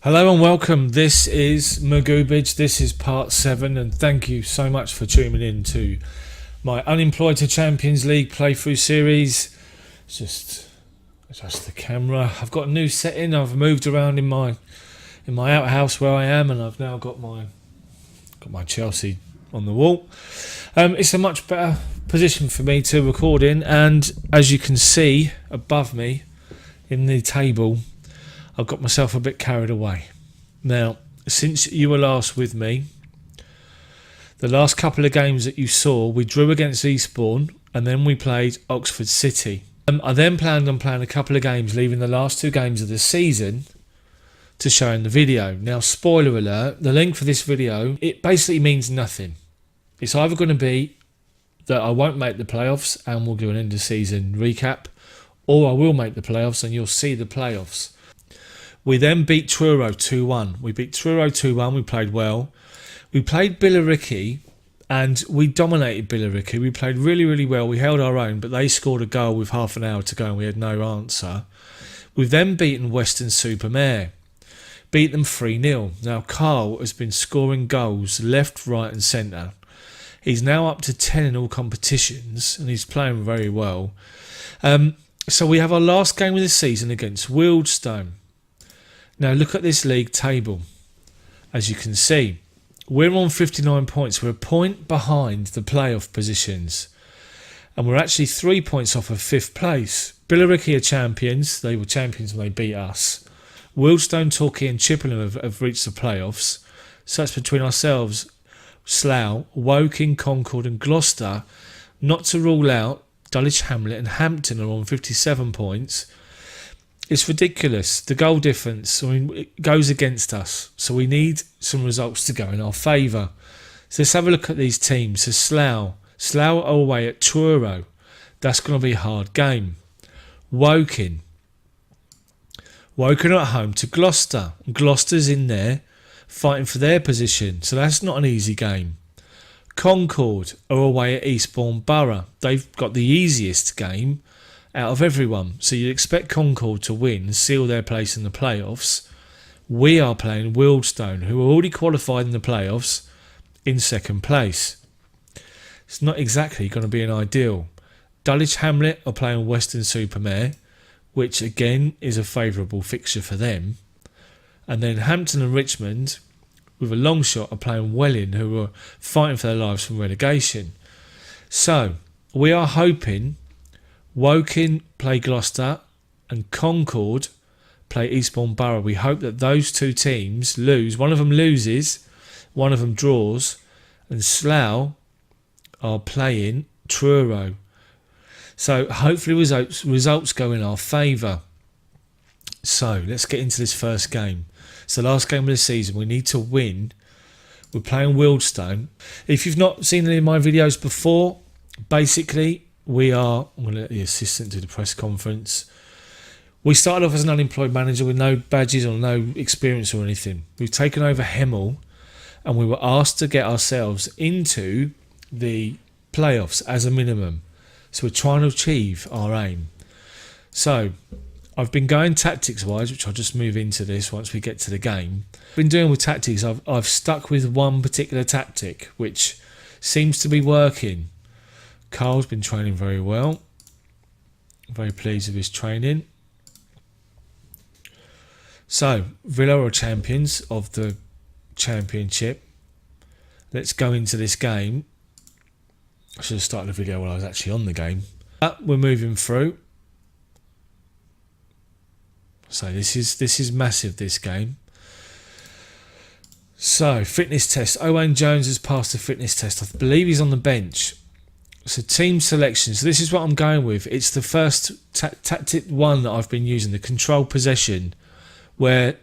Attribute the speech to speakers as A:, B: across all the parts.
A: Hello and welcome. This is Magoobage. This is part 7, and thank you so much for tuning in to my Unemployed to Champions League playthrough series. It's just adjust the camera. I've got a new setting. I've moved around in my outhouse where I am, and I've now got my Chelsea on the wall. It's a much better position for me to record in, and as you can see above me in the table, I've got myself a bit carried away. Now, since you were last with me, the last couple of games that you saw, we drew against Eastbourne and then we played Oxford City. I then planned on playing a couple of games, leaving the last 2 games of the season to show in the video. Now, spoiler alert, the length of this video, it basically means nothing. It's either going to be that I won't make the playoffs and we'll do an end of season recap, or I will make the playoffs and you'll see the playoffs. We then beat Truro 2-1. We beat Truro 2-1. We played well. We played Billericay and we dominated Billericay. We played really, really well. We held our own, but they scored a goal with half an hour to go and we had no answer. We've then beaten Weston-super-Mare. Beat them 3-0. Now, Carl has been scoring goals left, right and centre. He's now up to 10 in all competitions and he's playing very well. So we have our last game of the season against Wealdstone. Now look at this league table. As you can see, we're on 59 points. We're a point behind the playoff positions. And we're actually 3 points off of 5th place. Billericay are champions. They were champions when they beat us. Wealdstone, Torquay and Chippenham have reached the playoffs. So it's between ourselves, Slough, Woking, Concord and Gloucester. Not to rule out, Dulwich Hamlet and Hampton are on 57 points. It's ridiculous. The goal difference, it goes against us. So we need some results to go in our favour. So let's have a look at these teams. So Slough are away at Truro. That's going to be a hard game. Woking are at home to Gloucester. Gloucester's in there fighting for their position. So that's not an easy game. Concord are away at Eastbourne Borough. They've got the easiest game out of everyone. So you'd expect Concord to win and seal their place in the playoffs. We are playing Wealdstone, who are already qualified in the playoffs, in 2nd place. It's not exactly going to be an ideal. Dulwich Hamlet are playing Weston-super-Mare, which again is a favourable fixture for them. And then Hampton and Richmond, with a long shot, are playing Welling, who are fighting for their lives from relegation. So we are hoping Woking play Gloucester and Concord play Eastbourne Borough. We hope that those 2 teams lose. One of them loses, one of them draws, and Slough are playing Truro. So hopefully results go in our favour. So let's get into this first game. It's the last game of the season. We need to win. We're playing Wealdstone. If you've not seen any of my videos before, basically I'm going to let the assistant do the press conference. We started off as an unemployed manager with no badges or no experience or anything. We've taken over Hemel and we were asked to get ourselves into the playoffs as a minimum. So we're trying to achieve our aim. So I've been going tactics wise, which I'll just move into this once we get to the game. I've been doing with tactics, I've stuck with one particular tactic which seems to be working. Carl's been training very well. Very pleased with his training. So, Villa are champions of the championship. Let's go into this game. I should have started the video while I was actually on the game. But we're moving through. So this is massive, this game. So, fitness test. Owain Jones has passed the fitness test. I believe he's on the bench. So team selection. So this is what I'm going with. It's the first tactic 1 that I've been using, the control possession, where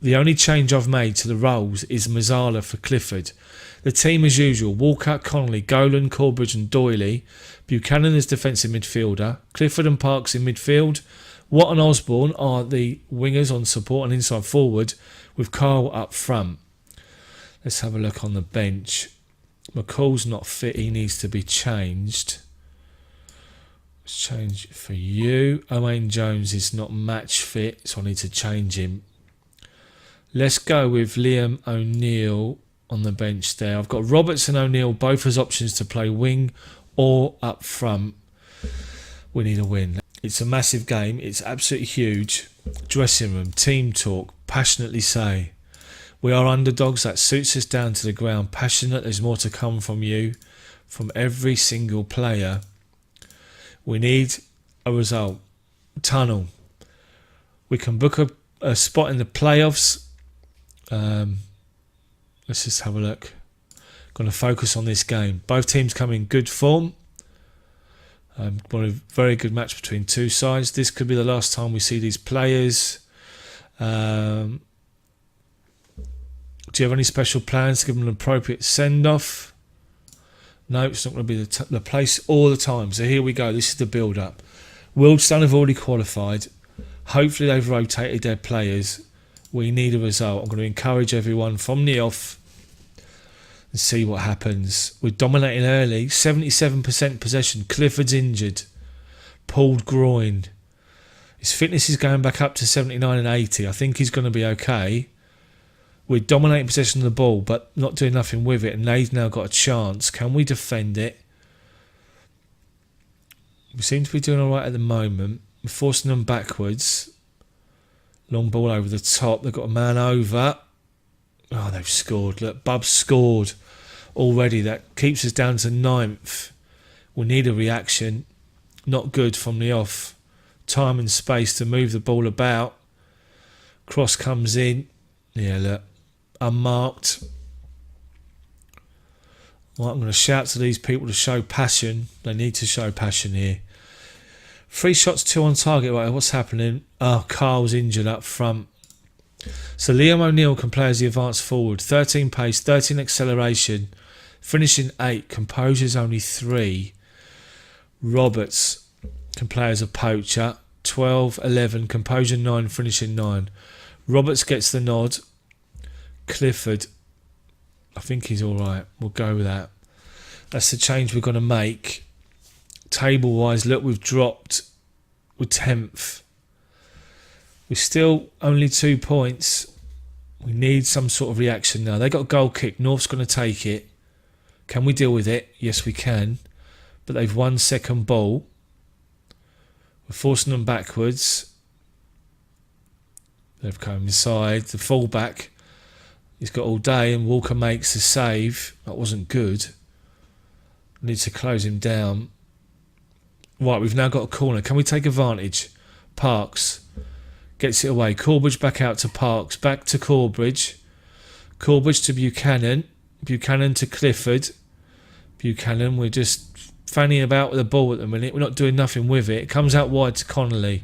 A: the only change I've made to the roles is Mazzala for Clifford. The team as usual: Walker, Connolly, Golan, Corbridge and Doyley. Buchanan as defensive midfielder. Clifford and Parks in midfield. Watt and Osborne are the wingers on support and inside forward, with Carl up front. Let's have a look on the bench. McCall's not fit, he needs to be changed. Let's change it for you. Owain Jones is not match fit, so I need to change him. Let's go with Liam O'Neill on the bench there. I've got Roberts and O'Neill both as options to play wing or up front. We need a win. It's a massive game. It's absolutely huge. Dressing room, team talk, passionately say, we are underdogs. That suits us down to the ground. Passionate. There's more to come from you, from every single player. We need a result. Tunnel. We can book a spot in the playoffs. Let's just have a look. Going to focus on this game. Both teams come in good form. One a very good match between two sides. This could be the last time we see these players. Do you have any special plans to give them an appropriate send-off? No, it's not going to be the place all the time. So here we go. This is the build-up. Wildestown have already qualified. Hopefully they've rotated their players. We need a result. I'm going to encourage everyone from the off and see what happens. We're dominating early. 77% possession. Clifford's injured. Pulled groin. His fitness is going back up to 79 and 80. I think he's going to be okay. We're dominating possession of the ball, but not doing nothing with it. And they've now got a chance. Can we defend it? We seem to be doing all right at the moment. We're forcing them backwards. Long ball over the top. They've got a man over. Oh, they've scored. Look, Bub's scored already. That keeps us down to 9th. We need a reaction. Not good from the off. Time and space to move the ball about. Cross comes in. Yeah, look. Unmarked. Well, I'm going to shout to these people to show passion. They need to show passion here. 3 shots, 2 on target. Right, what's happening? Oh, Carl's injured up front. So Liam O'Neill can play as the advance forward. 13 pace, 13 acceleration. Finishing 8. Composure's only 3. Roberts can play as a poacher. 12, 11. Composure 9, finishing 9. Roberts gets the nod. Clifford, I think he's alright. We'll go with that. That's the change we're going to make. Table wise, look, we've dropped. We're 10th. We're still only 2 points. We need some sort of reaction now. They got a goal kick. North's going to take it. Can we deal with it? Yes, we can. But they've won second ball. We're forcing them backwards. They've come inside. The fullback, he's got all day, and Walker makes a save. That wasn't good. Need to close him down. Right, we've now got a corner. Can we take advantage? Parks gets it away. Corbridge back out to Parks. Back to Corbridge. Corbridge to Buchanan. Buchanan to Clifford. Buchanan, we're just fanning about with the ball at the minute. We're not doing nothing with it. It comes out wide to Connolly.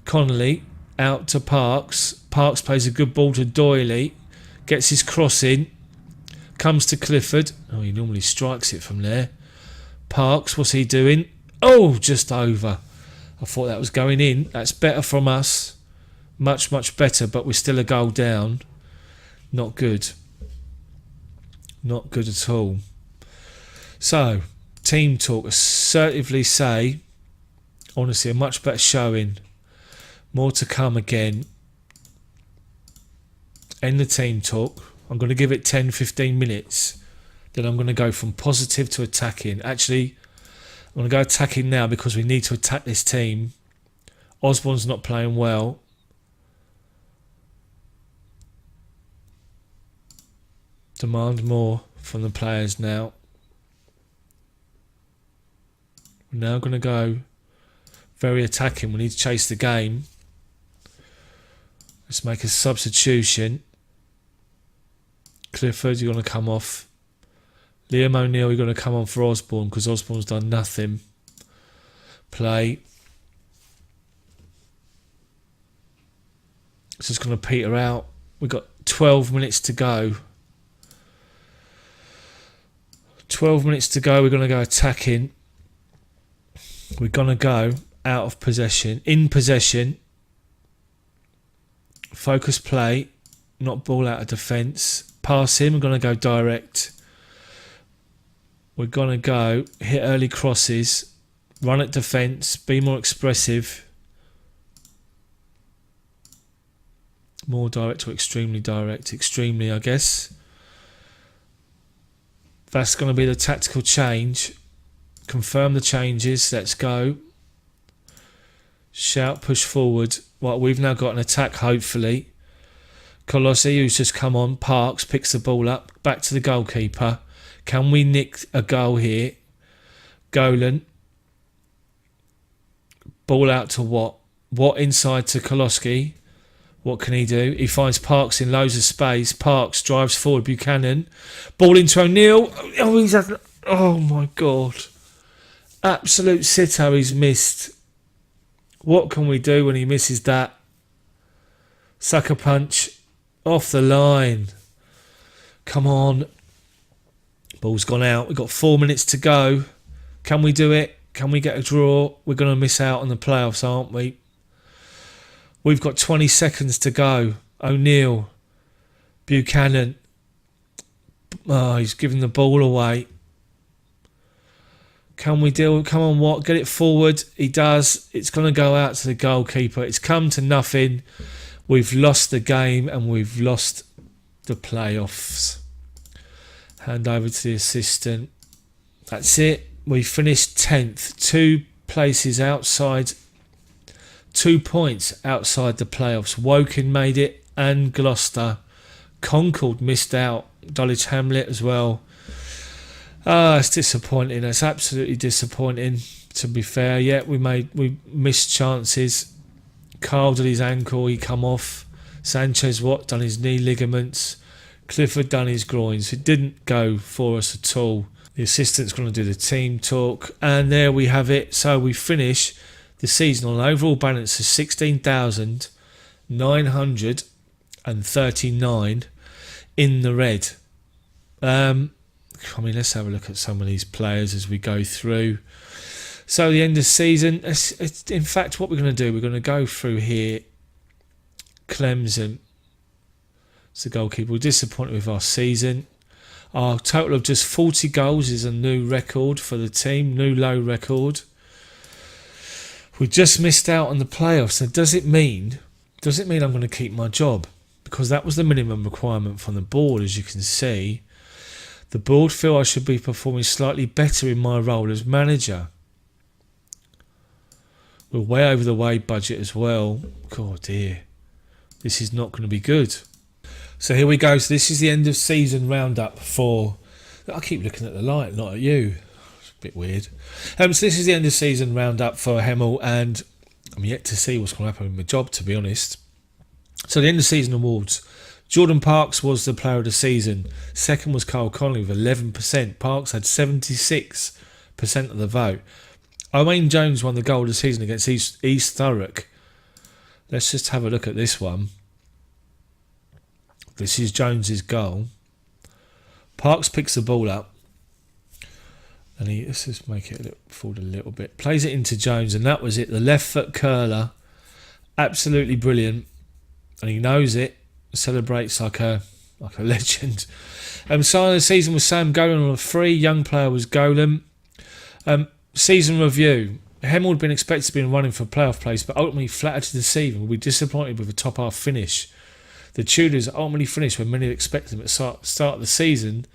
A: Connolly out to Parks. Parks plays a good ball to Doyley. Gets his cross in. Comes to Clifford. Oh, he normally strikes it from there. Parks, what's he doing? Oh, just over. I thought that was going in. That's better from us. Much, much better, but we're still a goal down. Not good. Not good at all. So, team talk. Assertively say, honestly, a much better showing. More to come again. End the team talk. I'm going to give it 10-15 minutes. Then I'm going to go from positive to attacking. Actually, I'm going to go attacking now because we need to attack this team. Osborne's not playing well. Demand more from the players now. We're now going to go very attacking. We need to chase the game. Let's make a substitution. Clifford, you're going to come off. Liam O'Neill, you're going to come on for Osborne because Osborne's done nothing. Play. It's just going to peter out. We've got 12 minutes to go. 12 minutes to go. We're going to go attacking. We're going to go out of possession. In possession. Focus play. Not ball out of defence. Pass him. We're going to go direct. We're going to go hit early crosses. Run at defence. Be more expressive. More direct or extremely direct? Extremely, I guess. That's going to be the tactical change. Confirm the changes. Let's go. Shout, push forward. Well, we've now got an attack, hopefully. Colossi, who's just come on. Parks picks the ball up. Back to the goalkeeper. Can we nick a goal here? Golan. Ball out to Watt. Watt inside to Koloski. What can he do? He finds Parks in loads of space. Parks drives forward. Buchanan. Ball into O'Neill. Oh, he's had... Oh, my God. Absolute sitter he's missed. What can we do when he misses that? Sucker punch. Off the line. Come on. Ball's gone out. We've got 4 minutes to go. Can we do it? Can we get a draw? We're going to miss out on the playoffs, aren't we? We've got 20 seconds to go. O'Neill. Buchanan. Oh, he's giving the ball away. Can we deal? Come on, Watt. Get it forward. He does. It's going to go out to the goalkeeper. It's come to nothing. We've lost the game and we've lost the playoffs. Hand over to the assistant. That's it. We finished 10th. 2 places outside. 2 points outside the playoffs. Woking made it and Gloucester. Concord missed out. Dulwich Hamlet as well. It's disappointing. It's absolutely disappointing, to be fair. Yeah, we missed chances. Carl did his ankle, he come off. Sanchez Watt done his knee ligaments. Clifford done his groins. It didn't go for us at all. The assistant's going to do the team talk. And there we have it. So we finish the season on an overall balance of 16,939 in the red. Let's have a look at some of these players as we go through. So the end of season, it's in fact what we're going to do, we're going to go through here. Clemson, it's the goalkeeper. We're disappointed with our season. Our total of just 40 goals is a new record for the team, new low record. We just missed out on the playoffs. Now, does it mean I'm going to keep my job? Because that was the minimum requirement from the board, as you can see. The board feel I should be performing slightly better in my role as manager. We're way over the wage budget as well. God dear. This is not going to be good. So here we go. So this is the end of season roundup for... I keep looking at the light, not at you. It's a bit weird. So this is the end of season roundup for Hemel, and I'm yet to see what's going to happen with my job, to be honest. So the end of season awards. Jordan Parks was the player of the season. Second was Carl Connolly with 11%. Parks had 76% of the vote. Owain Jones won the goal of the season against East Thurrock. Let's just have a look at this one. This is Jones's goal. Parks picks the ball up. And let's just make it forward a little bit. Plays it into Jones, and that was it. The left foot curler. Absolutely brilliant. And he knows it. Celebrates like a legend. Sign of the season was Sam Golan on a free. Young player was Golan. Season review. Hemel had been expected to be in running for playoff place, but ultimately flattered to deceive and will be disappointed with a top half finish. The Tudors ultimately finished when many expected them at the start of the season,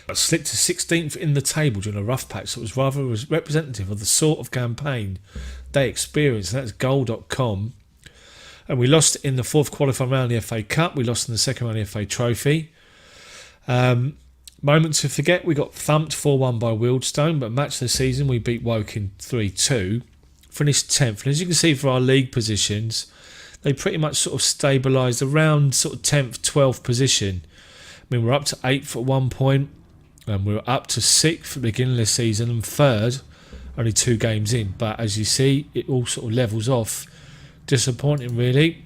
A: but slipped to 16th in the table during a rough patch that was rather representative of the sort of campaign they experienced. And that's goal.com. And we lost in the fourth qualifying round of the FA Cup. We lost in the second round of the FA Trophy. Moment to forget, we got thumped 4-1 by Wealdstone, but match of the season we beat Woking 3-2. Finished 10th. And as you can see for our league positions, they pretty much sort of stabilised around sort of 10th, 12th position. I mean, we're up to 8th at one point, and we're up to 6th at the beginning of the season, and 3rd, only 2 games in. But as you see, it all sort of levels off. Disappointing, really.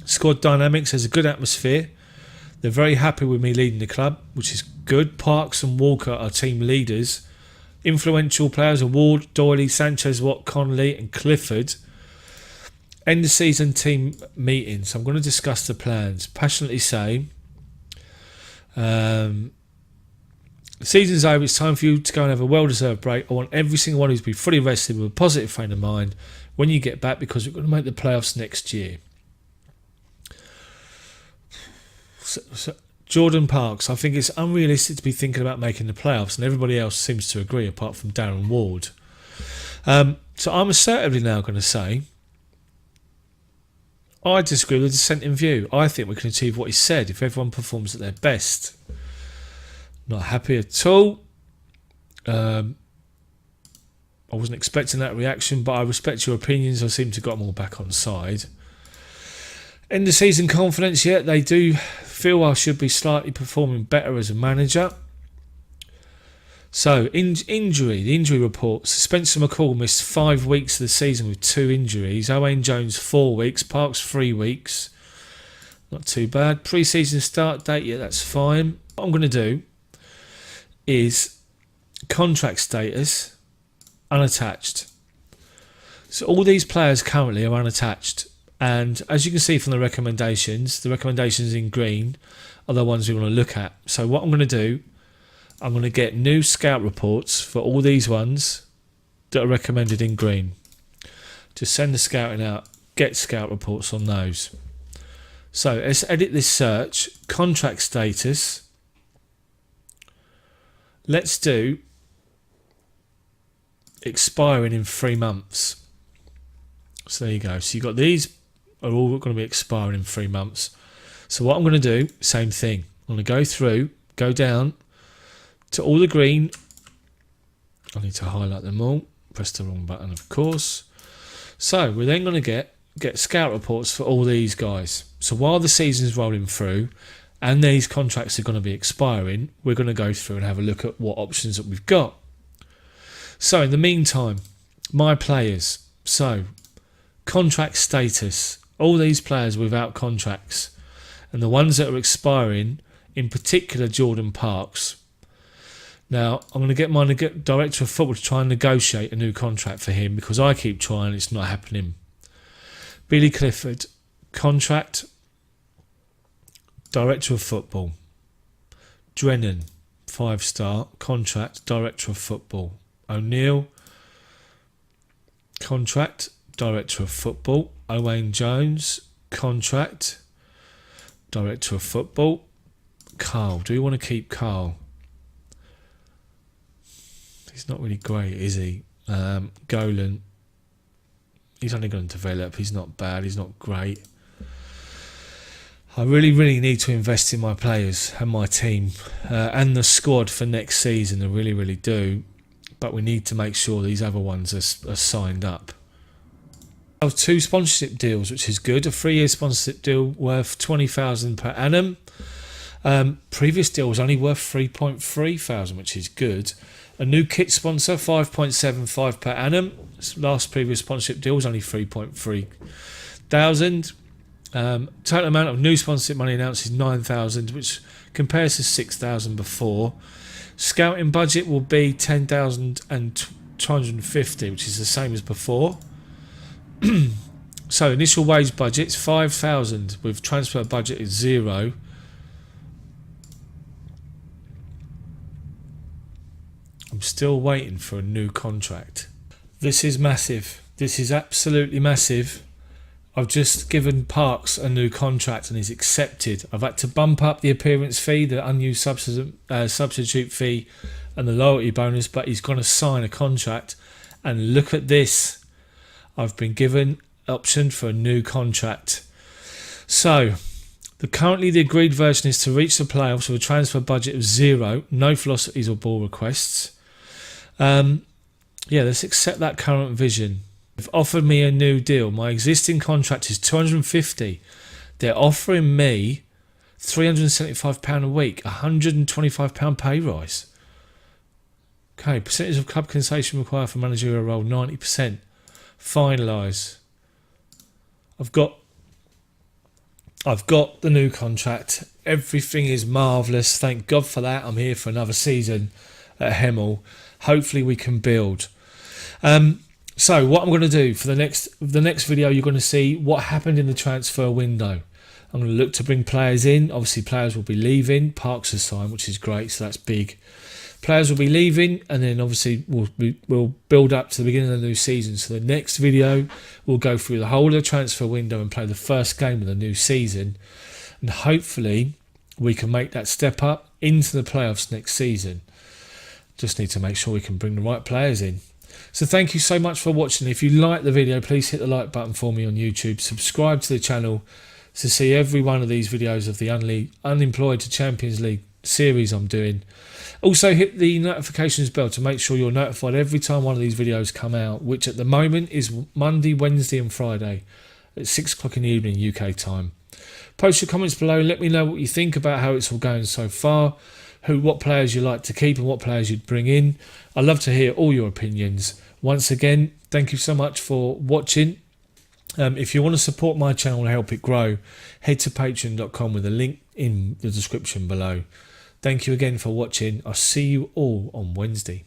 A: Squad dynamics has a good atmosphere. They're very happy with me leading the club, which is good. Parks and Walker are team leaders. Influential players are Ward, Doyley, Sanchez, Watt, Connolly and Clifford. End of season team meeting. So I'm going to discuss the plans. Passionately say, the season's over. It's time for you to go and have a well-deserved break. I want every single one of you to be fully rested with a positive frame of mind when you get back, because we're going to make the playoffs next year. Jordan Parks, I think it's unrealistic to be thinking about making the playoffs, and everybody else seems to agree apart from Darren Ward. So I'm assertively now going to say I disagree with the dissenting view. I think we can achieve what he said if everyone performs at their best. Not happy at all. I wasn't expecting that reaction, but I respect your opinions. I seem to have got them all back on side. End of season confidence, yet they do feel I should be slightly performing better as a manager. So, injury, the injury report. Spencer McCall missed 5 weeks of the season with 2 injuries. Owain Jones 4 weeks. Parks 3 weeks. Not too bad. Pre-season start date, yeah, that's fine. What I'm going to do is contract status, unattached. So all these players currently are unattached. And as you can see from the recommendations in green are the ones we want to look at. So what I'm going to do, I'm going to get new scout reports for all these ones that are recommended in green. Just send the scouting out, get scout reports on those. So let's edit this search, contract status. Let's do expiring in 3 months. So there you go. So you've got these are all going to be expiring in 3 months. So what I'm going to do, same thing. I'm going to go through, go down to all the green. I need to highlight them all. Press the wrong button, of course. So we're then going to get scout reports for all these guys. So while the season's rolling through and these contracts are going to be expiring, we're going to go through and have a look at what options that we've got. So in the meantime, my players. So contract status. All these players without contracts. And the ones that are expiring, in particular Jordan Parks. Now, I'm going to get my director of football to try and negotiate a new contract for him because I keep trying, it's not happening. Billy Clifford, contract, director of football. Drennan, 5-star, contract, director of football. O'Neill, contract, director of football. Owain Jones, contract, director of football. Carl, do we want to keep Carl? He's not really great, is he? Golan, he's only going to develop. He's not bad. He's not great. I really need to invest in my players and my team and the squad for next season. I really do. But we need to make sure these other ones are signed up. I have 2 sponsorship deals, which is good. A 3-year sponsorship deal worth $20,000 per annum. Previous deal was only worth $3,300, which is good. A new kit sponsor, $5,750 per annum. Last previous sponsorship deal was only $3,300. Total amount of new sponsorship money announced is $9,000, which compares to $6,000 before. Scouting budget will be $10,250, which is the same as before. So initial wage budget's $5,000 with transfer budget is $0. I'm still waiting for a new contract. This is massive. This is absolutely massive. I've just given Parks a new contract and he's accepted. I've had to bump up the appearance fee, the unused substitute fee and the loyalty bonus, but he's going to sign a contract. And look at this. I've been given option for a new contract. So currently the agreed version is to reach the playoffs with a transfer budget of $0, no philosophies or ball requests. Let's accept that current vision. They've offered me a new deal. My existing contract is $250. They're offering me £375 a week, £125 pay rise. Okay, percentage of club concession required for managerial role, 90%. Finalise. I've got the new contract. Everything is marvellous. Thank God for that. I'm here for another season at Hemel. Hopefully we can build. So what I'm going to do for the next video, you're going to see what happened in the transfer window. I'm going to look to bring players in. Obviously players will be leaving. Parks has signed, which is great, so that's big. Players will be leaving, and then obviously we'll build up to the beginning of the new season. So the next video we'll go through the whole of the transfer window and play the first game of the new season, and hopefully we can make that step up into the playoffs next season. Just need to make sure we can bring the right players in. So thank you so much for watching. If you like the video, please hit the like button for me on YouTube. Subscribe to the channel to see every one of these videos of the Unemployed to Champions League series I'm doing. Also hit the notifications bell to make sure you're notified every time one of these videos come out, which at the moment is Monday, Wednesday and Friday at 6 o'clock in the evening UK time. Post your comments below, let me know what you think about how it's all going so far, what players you like to keep and what players you'd bring in. I'd love to hear all your opinions. Once again, thank you so much for watching. If you want to support my channel and help it grow, head to patreon.com with a link in the description below. Thank you again for watching. I'll see you all on Wednesday.